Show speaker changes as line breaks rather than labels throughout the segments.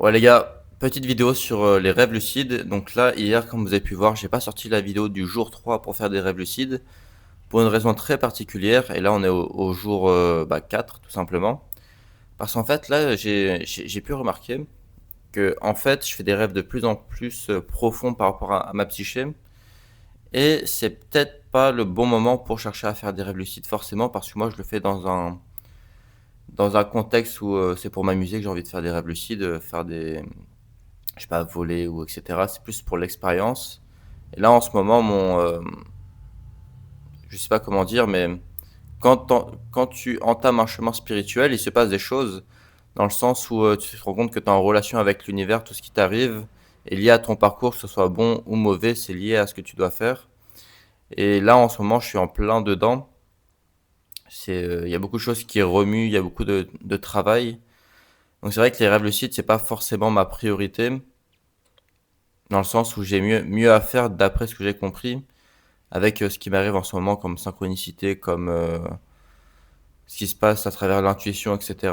Ouais les gars, petite vidéo sur les rêves lucides. Donc là, hier, comme vous avez pu voir, j'ai pas sorti la vidéo du jour 3 pour faire des rêves lucides, pour une raison très particulière. Et là, on est au jour 4, tout simplement. Parce qu'en fait, là, j'ai pu remarquer que, en fait, je fais des rêves de plus en plus profonds par rapport à ma psyché. Et c'est peut-être pas le bon moment pour chercher à faire des rêves lucides, forcément, parce que moi, je le fais dans un contexte où c'est pour m'amuser que j'ai envie de faire des rêves lucides, faire des, je sais pas, voler ou etc. C'est plus pour l'expérience. Et là, en ce moment, je sais pas comment dire, mais quand tu entames un chemin spirituel, il se passe des choses dans le sens où tu te rends compte que tu es en relation avec l'univers, tout ce qui t'arrive est lié à ton parcours, que ce soit bon ou mauvais, c'est lié à ce que tu dois faire. Et là, en ce moment, je suis en plein dedans. Il y a beaucoup de choses qui remuent, il y a beaucoup de travail. Donc c'est vrai que les rêves lucides, c'est pas forcément ma priorité, dans le sens où j'ai mieux à faire d'après ce que j'ai compris. Avec ce qui m'arrive en ce moment comme synchronicité, comme ce qui se passe à travers l'intuition, etc.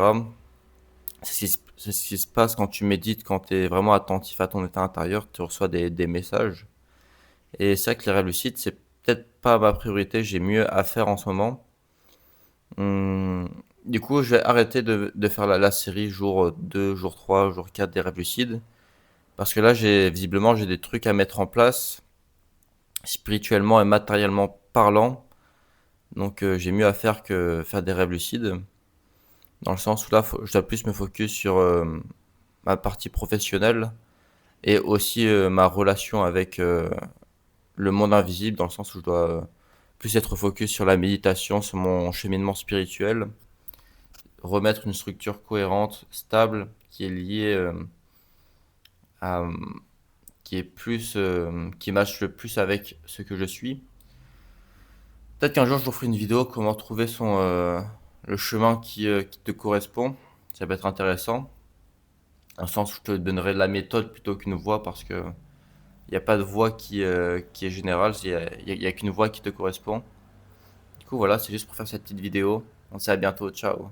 C'est ce qui se passe quand tu médites, quand tu es vraiment attentif à ton état intérieur, tu reçois des messages. Et c'est vrai que les rêves lucides, c'est peut-être pas ma priorité, j'ai mieux à faire en ce moment. Hum, du coup, je vais arrêter de faire la série jour 2, jour 3, jour 4 des rêves lucides. Parce que là, visiblement, j'ai des trucs à mettre en place, spirituellement et matériellement parlant. Donc j'ai mieux à faire que faire des rêves lucides, dans le sens où là, je dois plus me focus sur ma partie professionnelle et aussi ma relation avec le monde invisible, dans le sens où je dois plus être focus sur la méditation, sur mon cheminement spirituel, remettre une structure cohérente, stable, qui est liée à, qui matche le plus avec ce que je suis. Peut-être qu'un jour je vous ferai une vidéo comment trouver le chemin qui te correspond. Ça peut être intéressant. Dans le sens où je te donnerai la méthode plutôt qu'une voie parce que il n'y a pas de voie qui est générale, il y a qu'une voie qui te correspond. Du coup voilà, c'est juste pour faire cette petite vidéo. On se dit à bientôt, ciao.